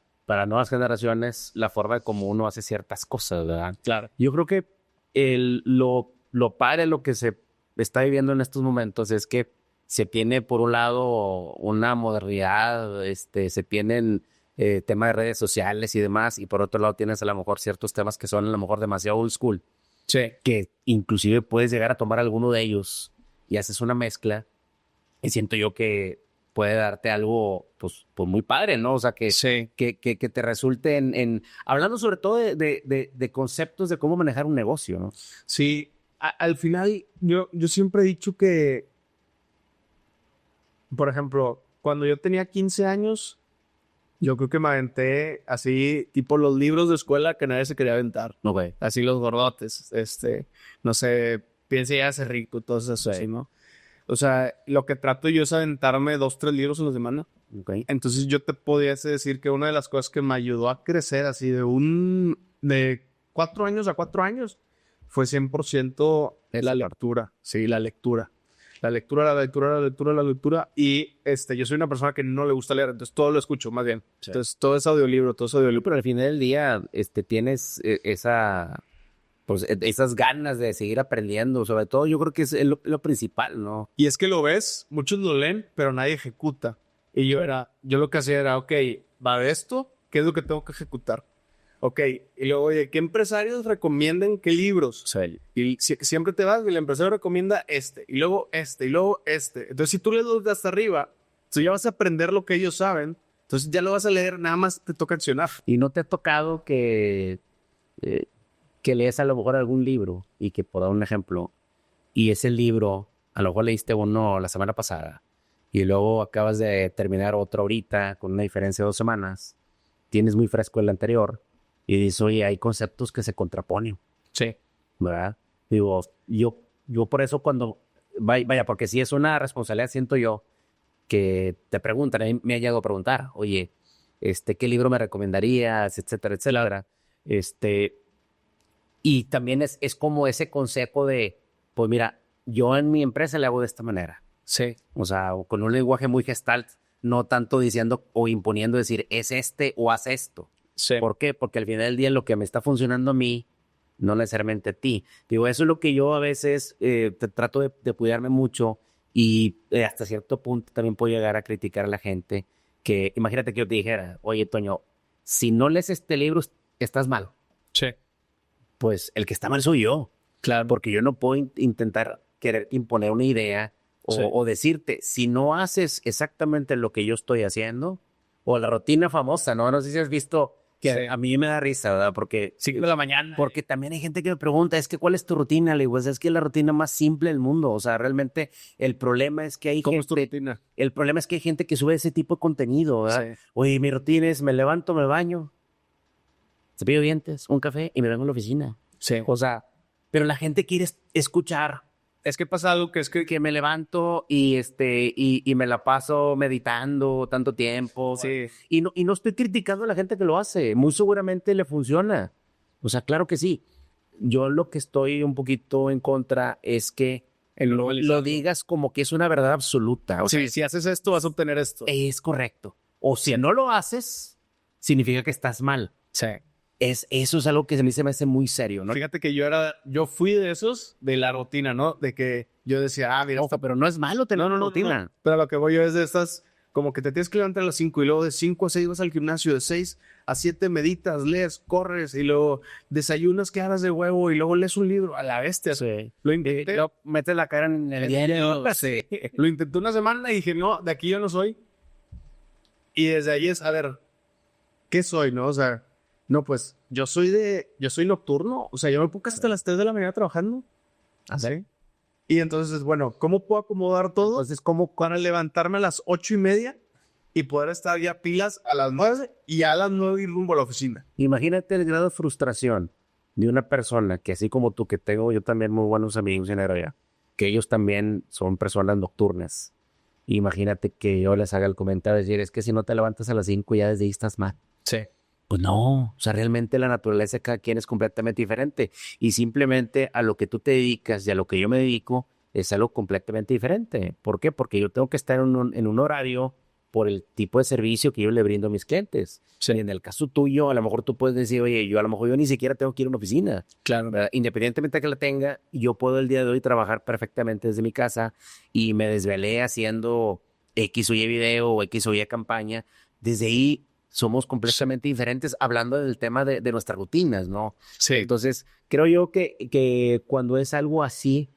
nuevas generaciones, la forma de cómo uno hace ciertas cosas, ¿verdad? Claro. Yo creo que lo padre, lo que se está viviendo en estos momentos es que se tiene, por un lado, una modernidad, se tienen temas de redes sociales y demás, y por otro lado tienes a lo mejor ciertos temas que son a lo mejor demasiado old school, Sí. que inclusive puedes llegar a tomar alguno de ellos y haces una mezcla, y siento yo que puede darte algo, pues muy padre, ¿no? O sea, que Sí. que te resulte hablando sobre todo de conceptos de cómo manejar un negocio, ¿no? Sí. Al final, yo siempre he dicho que, por ejemplo, cuando yo tenía 15 años, yo creo que me aventé así, tipo los libros de escuela que nadie se quería aventar. Ok. Así los gordotes, no sé, piense ya ser rico, todo eso así, ¿no? O sea, lo que trato yo es aventarme 2, 3 libros a la semana. Okay. Entonces yo te pudiese decir que una de las cosas que me ayudó a crecer así de 4 años a 4 años fue 100% la lectura. Sí, la lectura. La lectura, la lectura, la lectura, la lectura. Y yo soy una persona que no le gusta leer, entonces todo lo escucho, más bien. Sí. Entonces todo es audiolibro, todo es audiolibro. Pero al final del día, tienes esas ganas de seguir aprendiendo. Sobre todo, yo creo que es lo principal, ¿no? Y es que lo ves, muchos lo leen, pero nadie ejecuta. Y yo lo que hacía era, ok, va de esto, ¿qué es lo que tengo que ejecutar? Ok, y luego, oye, ¿qué empresarios recomienden qué libros? Sí. Y siempre te vas y el empresario recomienda y luego y luego este. Entonces, si tú lees los de hasta arriba, tú ya vas a aprender lo que ellos saben, entonces ya lo vas a leer, nada más te toca accionar. ¿Y no te ha tocado que lees a lo mejor algún libro y que, por dar un ejemplo, y ese libro, a lo mejor leíste uno la semana pasada y luego acabas de terminar otro ahorita con una diferencia de 2 semanas, tienes muy fresco el anterior y dices, oye, hay conceptos que se contraponen, Sí. ¿verdad? Digo, yo por eso cuando, vaya, porque si es una responsabilidad, siento yo, que te preguntan, a mí me ha llegado a preguntar, oye, ¿qué libro me recomendarías? Etcétera, etcétera. Y también es como ese consejo de, pues mira, yo en mi empresa le hago de esta manera. Sí. O sea, con un lenguaje muy gestalt, no tanto diciendo o imponiendo decir, es o haz esto. Sí. ¿Por qué? Porque al final del día lo que me está funcionando a mí, no necesariamente a ti. Digo, eso es lo que yo a veces trato de cuidarme mucho y hasta cierto punto también puedo llegar a criticar a la gente que, imagínate que yo te dijera, oye, Toño, si no lees este libro, estás mal. Sí. Pues el que está mal soy yo. Claro. Porque yo no puedo intentar querer imponer una idea Sí. o decirte, si no haces exactamente lo que yo estoy haciendo, o la rutina famosa, ¿no? No sé si has visto que Sí. a mí me da risa, ¿verdad? Porque 5 de la mañana. porque también hay gente que me pregunta, es que ¿cuál es tu rutina? Le digo, es que es la rutina más simple del mundo. O sea, realmente el problema es que hay ¿Cómo es tu gente, rutina? el problema es que hay gente que sube ese tipo de contenido, ¿verdad? Sí. Oye, mi rutina es, me levanto, me baño, cepillo de dientes, un café y me vengo a la oficina. Sí. O sea, pero la gente quiere escuchar Es que pasa algo que es que... Que me levanto y me la paso meditando tanto tiempo. Sí. Y no estoy criticando a la gente que lo hace. Muy seguramente le funciona. O sea, claro que sí. Yo lo que estoy un poquito en contra es que lo digas como que es una verdad absoluta. O sea, si haces esto, vas a obtener esto. es correcto. O si no lo haces, significa que estás mal. Sí. Eso es algo que a mí se me hace muy serio, ¿no? Fíjate que yo fui de esos, de la rutina, ¿no? De que yo decía, mira, Ojo, pero no es malo tener una rutina. no. Pero lo que voy yo es de estas, como que te tienes que levantar a las 5 y luego de 5 a 6 vas al gimnasio, de 6 a 7 meditas, lees, corres y luego desayunas claras de huevo y luego lees un libro a la bestia. Sí. Lo intenté. Luego metes la cara en el diario. Sí. Lo intenté una semana y dije, no, de aquí yo no soy. Y desde ahí es, a ver, ¿qué soy, no? O sea, no, pues, yo soy nocturno. O sea, yo me pongo hasta las 3 de la mañana trabajando. ¿Ah, sí? Y entonces, bueno, ¿cómo puedo acomodar todo? Entonces, ¿cómo? Para levantarme a las 8:30 y poder estar ya pilas a las 9 y a las 9 ir rumbo a la oficina. Imagínate el grado de frustración de una persona que así como tú, que tengo yo también muy buenos amigos en Heredia, que ellos también son personas nocturnas. Imagínate que yo les haga el comentario de decir, es que si no te levantas a las 5 ya desde ahí estás mal. Sí. Pues no, o sea, realmente la naturaleza de cada quien es completamente diferente y simplemente a lo que tú te dedicas y a lo que yo me dedico es algo completamente diferente. ¿Por qué? Porque yo tengo que estar en un horario por el tipo de servicio que yo le brindo a mis clientes. Sí. Y en el caso tuyo, a lo mejor tú puedes decir, oye, yo a lo mejor yo ni siquiera tengo que ir a una oficina. Claro. ¿Verdad? Independientemente de que la tenga, yo puedo el día de hoy trabajar perfectamente desde mi casa y me desvelé haciendo X o Y video o X o Y campaña. Desde ahí somos completamente diferentes hablando del tema de nuestras rutinas, ¿no? Sí. Entonces, creo yo que cuando es algo así,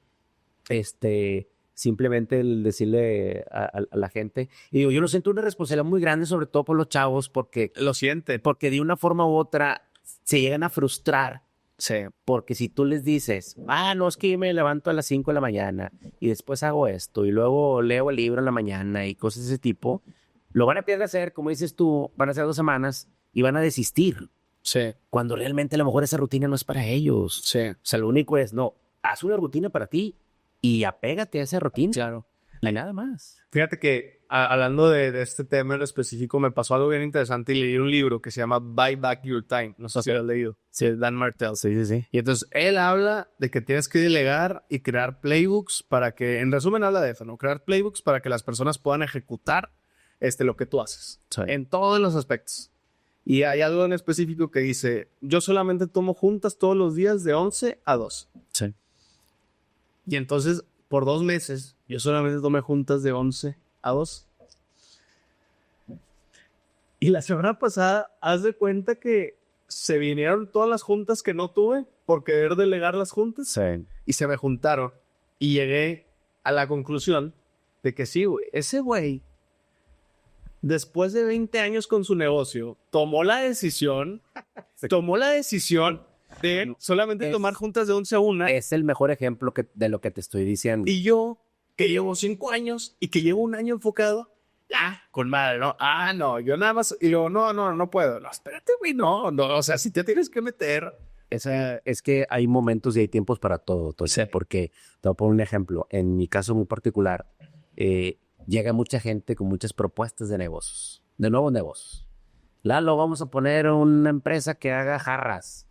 simplemente el decirle a la gente, y digo, yo lo siento una responsabilidad muy grande, sobre todo por los chavos, porque Lo sienten. porque de una forma u otra se llegan a frustrar. Sí. Porque si tú les dices, no, es que yo me levanto a las 5 de la mañana y después hago esto y luego leo el libro en la mañana y cosas de ese tipo, lo van a empezar a hacer, como dices tú, van a hacer 2 semanas y van a desistir. Sí. Cuando realmente a lo mejor esa rutina no es para ellos. Sí. O sea, lo único es, no, haz una rutina para ti y apégate a esa rutina. Claro. No hay nada más. Fíjate que hablando de este tema en específico, me pasó algo bien interesante y leí un libro que se llama Buy Back Your Time. No sé si lo has leído. Sí, es Dan Martell. Sí. Y entonces él habla de que tienes que delegar y crear playbooks para que, en resumen, habla de eso, ¿no? Crear playbooks para que las personas puedan ejecutar lo que tú haces. Sí. En todos los aspectos. Y hay algo en específico que dice, yo solamente tomo juntas todos los días de 11 a 2. Sí. Y entonces, por 2 meses, yo solamente tomé juntas de 11 a 2. Y la semana pasada, haz de cuenta que se vinieron todas las juntas que no tuve por querer delegar las juntas. Sí. Y se me juntaron. Y llegué a la conclusión de que sí, güey. Ese güey, después de 20 años con su negocio, tomó la decisión de solamente tomar juntas de 11 a 1. Es el mejor ejemplo de lo que te estoy diciendo. Y yo, que llevo 5 años y que llevo 1 año enfocado, con madre, ¿no? No, yo nada más, y yo, no puedo. No, espérate, güey, no, o sea, si te tienes que meter. Es que hay momentos y hay tiempos para todo, Sí. Porque, te voy a poner un ejemplo, en mi caso muy particular, llega mucha gente con muchas propuestas de negocios, de nuevos negocios. Lalo, vamos a poner una empresa que haga jarras.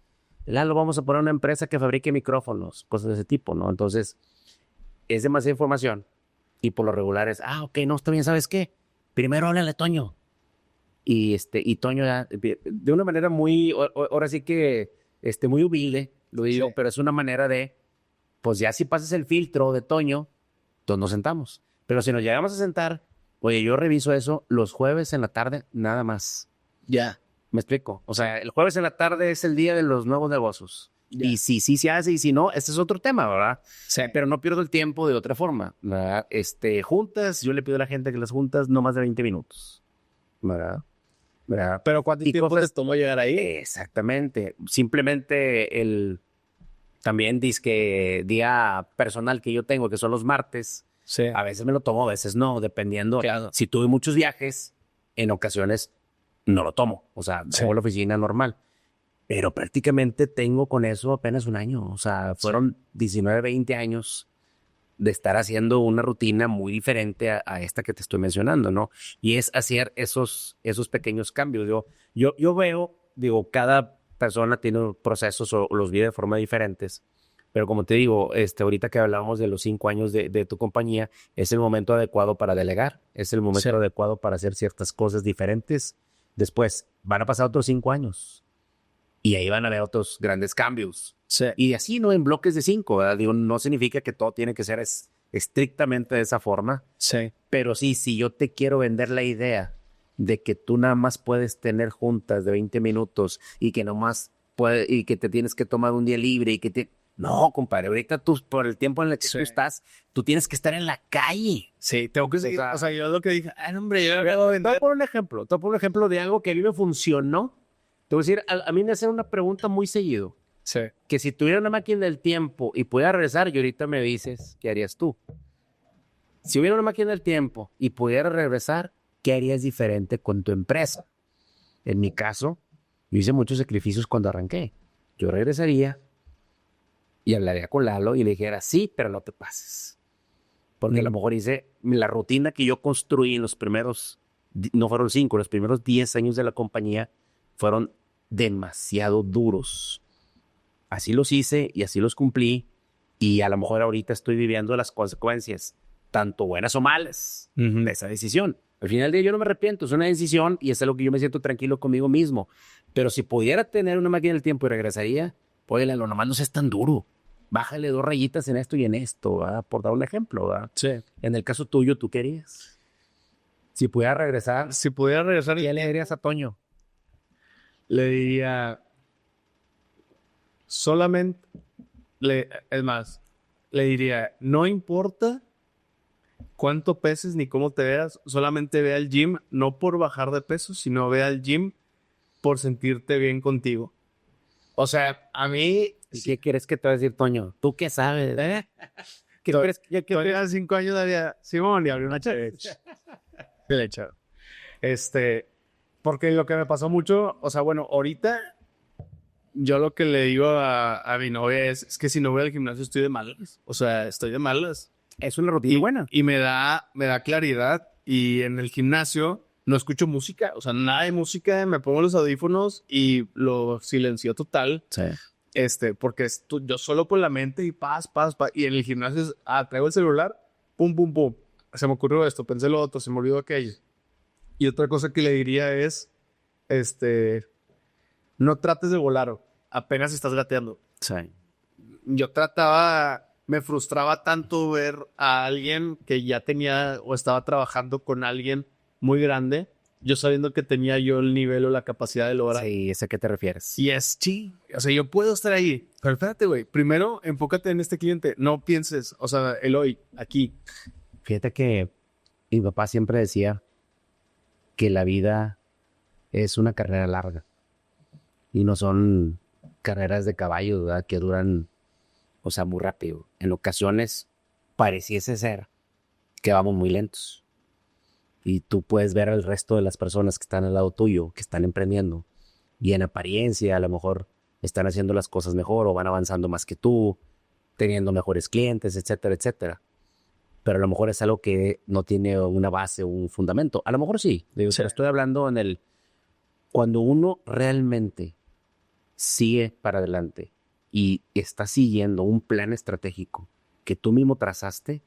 Lalo, vamos a poner una empresa que fabrique micrófonos, cosas de ese tipo, ¿no? Entonces, es demasiada información y por lo regular es, ok, no, está bien, ¿sabes qué? Primero háblale a Toño. Y Toño ya, de una manera muy, ahora sí que, muy humilde, lo digo, Sí. pero es una manera de, pues ya si pasas el filtro de Toño, entonces nos sentamos. Pero si nos llegamos a sentar, oye, yo reviso eso los jueves en la tarde, nada más. Ya. ¿Me explico? O sea, el jueves en la tarde es el día de los nuevos negocios. Ya. Y si sí se hace y si no, este es otro tema, ¿verdad? Sí. Pero no pierdo el tiempo de otra forma, ¿verdad? Juntas, yo le pido a la gente que las juntas no más de 20 minutos, ¿verdad? Pero ¿cuánto Y tiempo cosas- te tomó llegar ahí? Exactamente. Simplemente también que día personal que yo tengo, que son los martes, Sí. a veces me lo tomo, a veces no, dependiendo. Claro. Si tuve muchos viajes, en ocasiones no lo tomo. O sea, Sí. tengo la oficina normal. Pero prácticamente tengo con eso apenas 1 año. O sea, fueron 19, 20 años de estar haciendo una rutina muy diferente a esta que te estoy mencionando, ¿no? Y es hacer esos pequeños cambios. Yo veo, digo, cada persona tiene procesos o los vive de forma diferentes, pero como te digo, ahorita que hablábamos de los 5 años de tu compañía, es el momento adecuado para delegar, es el momento adecuado para hacer ciertas cosas diferentes. Después, van a pasar otros 5 años y ahí van a haber otros grandes cambios. Sí. Y así, ¿no? En bloques de 5, ¿verdad? Digo, no significa que todo tiene que ser estrictamente de esa forma. Sí. Pero sí, si yo te quiero vender la idea de que tú nada más puedes tener juntas de 20 minutos y que y que te tienes que tomar un día libre y que te... No, compadre, ahorita tú, por el tiempo en el que tú estás, tú tienes que estar en la calle. Sí, tengo que seguir. O sea, yo lo que dije, no, hombre, yo te voy a poner un ejemplo de algo que a mí me funcionó. Te voy a decir, a mí me hacen una pregunta muy seguido. Sí. Que si tuviera una máquina del tiempo y pudiera regresar, y ahorita me dices, ¿qué harías tú? Si hubiera una máquina del tiempo y pudiera regresar, ¿qué harías diferente con tu empresa? En mi caso, yo hice muchos sacrificios cuando arranqué. Yo regresaría y hablaría con Lalo y le dijera, sí, pero no te pases. Porque a lo mejor hice la rutina que yo construí en los primeros, no fueron 5, los primeros 10 años de la compañía fueron demasiado duros. Así los hice y así los cumplí y a lo mejor ahorita estoy viviendo las consecuencias, tanto buenas o malas, de esa decisión. Al final del día yo no me arrepiento, es una decisión y es algo que yo me siento tranquilo conmigo mismo. Pero si pudiera tener una máquina del tiempo y regresaría, pues lo nomás no seas tan duro. Bájale 2 rayitas en esto y en esto, ¿verdad? Por dar un ejemplo, ¿verdad? Sí. En el caso tuyo, ¿tú querías? Si pudiera regresar, ¿qué le dirías a Toño? Le diría, es más, le diría, no importa cuánto peses ni cómo te veas, solamente ve al gym, no por bajar de peso, sino ve al gym por sentirte bien contigo. O sea, a mí... ¿Y qué crees que te va a decir Toño? ¿Tú qué sabes? ¿Qué crees que Toño a 5 años daría? Simón, y abrió una chévere. Porque lo que me pasó mucho, o sea, bueno, ahorita yo lo que le digo a mi novia es que si no voy al gimnasio estoy de malas. O sea, estoy de malas. Es una rutina buena. Y me da claridad. Y en el gimnasio no escucho música. O sea, nada de música. Me pongo los audífonos y lo silencio total. Sí. Porque yo solo con la mente y paz. Y en el gimnasio traigo el celular. Pum, pum, pum. Se me ocurrió esto. Pensé lo otro. Se me olvidó aquello. Y otra cosa que le diría es, no trates de volar, apenas estás gateando. Sí. Me frustraba tanto ver a alguien que ya tenía o estaba trabajando con alguien muy grande, yo sabiendo que tenía yo el nivel o la capacidad de lograr. Sí, ¿a qué te refieres? Y o sea, yo puedo estar ahí, pero espérate, güey, primero enfócate en este cliente, no pienses, o sea, Eloy, aquí. Fíjate que mi papá siempre decía que la vida es una carrera larga y no son carreras de caballo, ¿verdad? Que duran, o sea, muy rápido. En ocasiones pareciese ser que vamos muy lentos y tú puedes ver al resto de las personas que están al lado tuyo, que están emprendiendo y en apariencia a lo mejor están haciendo las cosas mejor o van avanzando más que tú, teniendo mejores clientes, etcétera, etcétera. Pero a lo mejor es algo que no tiene una base o un fundamento. A lo mejor sí. Digo, pero estoy hablando cuando uno realmente sigue para adelante y está siguiendo un plan estratégico que tú mismo trazaste,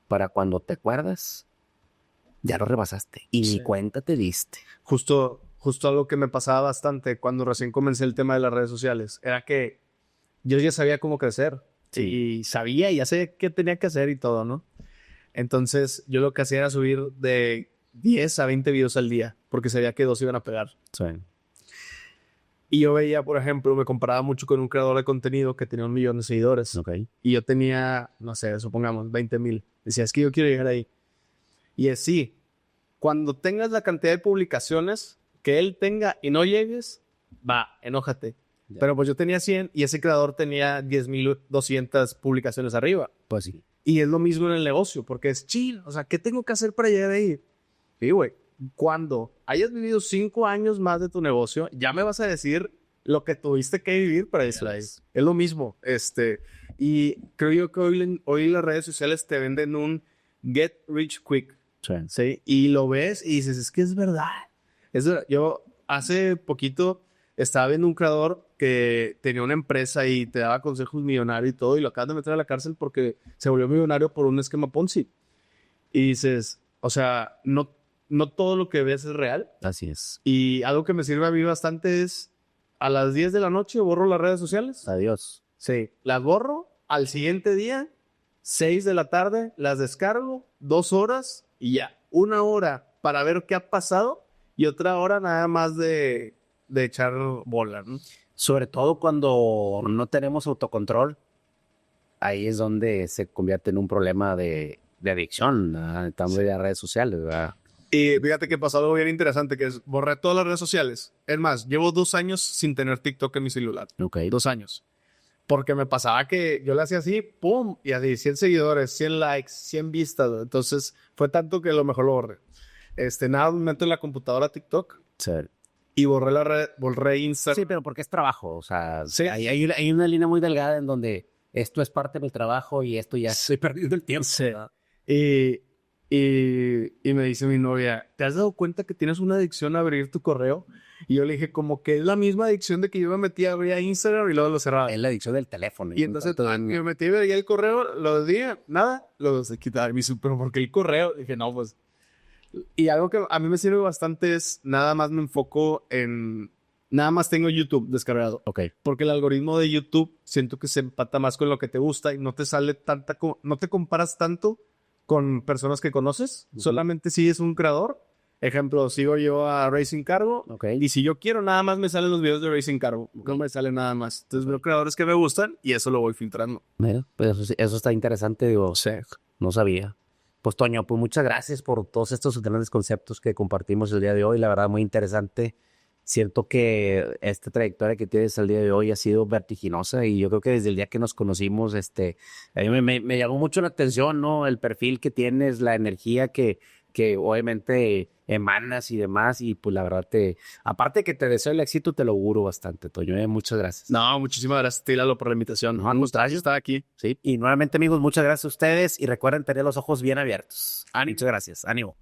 para cuando te acuerdas, ya lo rebasaste y ni cuenta te diste. Justo algo que me pasaba bastante cuando recién comencé el tema de las redes sociales era que yo ya sabía cómo crecer. Sí. Y sabía, ya sé qué tenía que hacer y todo, ¿no? Entonces, yo lo que hacía era subir de 10 a 20 videos al día, porque sabía que 2 iban a pegar. Sí. Y yo veía, por ejemplo, me comparaba mucho con un creador de contenido que tenía 1 millón de seguidores. Okay. Y yo tenía, no sé, supongamos, 20,000. Decía, es que yo quiero llegar ahí. Y es sí, cuando tengas la cantidad de publicaciones que él tenga y no llegues, enójate. Yeah. Pero pues yo tenía 100 y ese creador tenía 10,200 publicaciones arriba. Pues sí. Y es lo mismo en el negocio, porque es chill. O sea, ¿qué tengo que hacer para llegar ahí? Sí, güey. Cuando hayas vivido 5 años más de tu negocio, ya me vas a decir lo que tuviste que vivir para llegar ahí. Es lo mismo. Y creo yo que hoy las redes sociales te venden un get rich quick. Sí. Y lo ves y dices, es que es verdad. Yo hace poquito estaba viendo un creador que tenía una empresa y te daba consejos millonarios y todo, y lo acaban de meter a la cárcel porque se volvió millonario por un esquema Ponzi. Y dices, o sea, no todo lo que ves es real. Así es. Y algo que me sirve a mí bastante es, a las 10 de la noche borro las redes sociales. Adiós. Sí, las borro. Al siguiente día, 6 de la tarde, las descargo, 2 horas y ya. 1 hora para ver qué ha pasado y otra hora nada más de echar bola, ¿no? Sobre todo cuando no tenemos autocontrol, ahí es donde se convierte en un problema de adicción, ¿verdad? Estamos en las redes sociales, ¿verdad? Y fíjate que pasó algo bien interesante, que es borré todas las redes sociales. Es más, llevo 2 años sin tener TikTok en mi celular. Ok. 2 años. Porque me pasaba que yo le hacía así, pum, y así 100 seguidores, 100 likes, 100 vistas. Entonces fue tanto que lo mejor lo borré. Nada, me meto en la computadora TikTok Sí. y borré la red, borré Instagram. Sí, pero porque es trabajo, o sea, Sí. hay una línea muy delgada en donde esto es parte de mi trabajo y esto ya estoy perdiendo el tiempo. Sí. Y me dice mi novia, ¿te has dado cuenta que tienes una adicción a abrir tu correo? Y yo le dije, como que es la misma adicción de que yo me metía a abrir Instagram y luego lo cerraba. Es la adicción del teléfono. Y entonces me metí a ver el correo, lo día, nada, lo se quitaba. Y me dice, pero ¿por qué el correo? Dije, no, pues. Y algo que a mí me sirve bastante es, nada más me enfoco en, nada más tengo YouTube descargado. Ok. Porque el algoritmo de YouTube siento que se empata más con lo que te gusta y no te sale no te comparas tanto con personas que conoces. Solamente sigues un creador. Ejemplo, sigo yo a Racing Cargo. Ok. Y si yo quiero, nada más me salen los videos de Racing Cargo. No me sale nada más. Entonces veo creadores que me gustan y eso lo voy filtrando. Mira, pues eso está interesante, digo, Sí. no sabía. Pues Toño, pues muchas gracias por todos estos grandes conceptos que compartimos el día de hoy, la verdad muy interesante. Siento que esta trayectoria que tienes al día de hoy ha sido vertiginosa y yo creo que desde el día que nos conocimos, a mí me llamó mucho la atención, ¿no? El perfil que tienes, la energía que obviamente emanas y demás y pues la verdad aparte que te deseo el éxito, te lo auguro bastante, Toño, muchas gracias. No, muchísimas gracias, Lalo, por la invitación. No, al contrario. Estar aquí. Sí, y nuevamente amigos, muchas gracias a ustedes y recuerden tener los ojos bien abiertos. Ánimo. Muchas gracias, ánimo.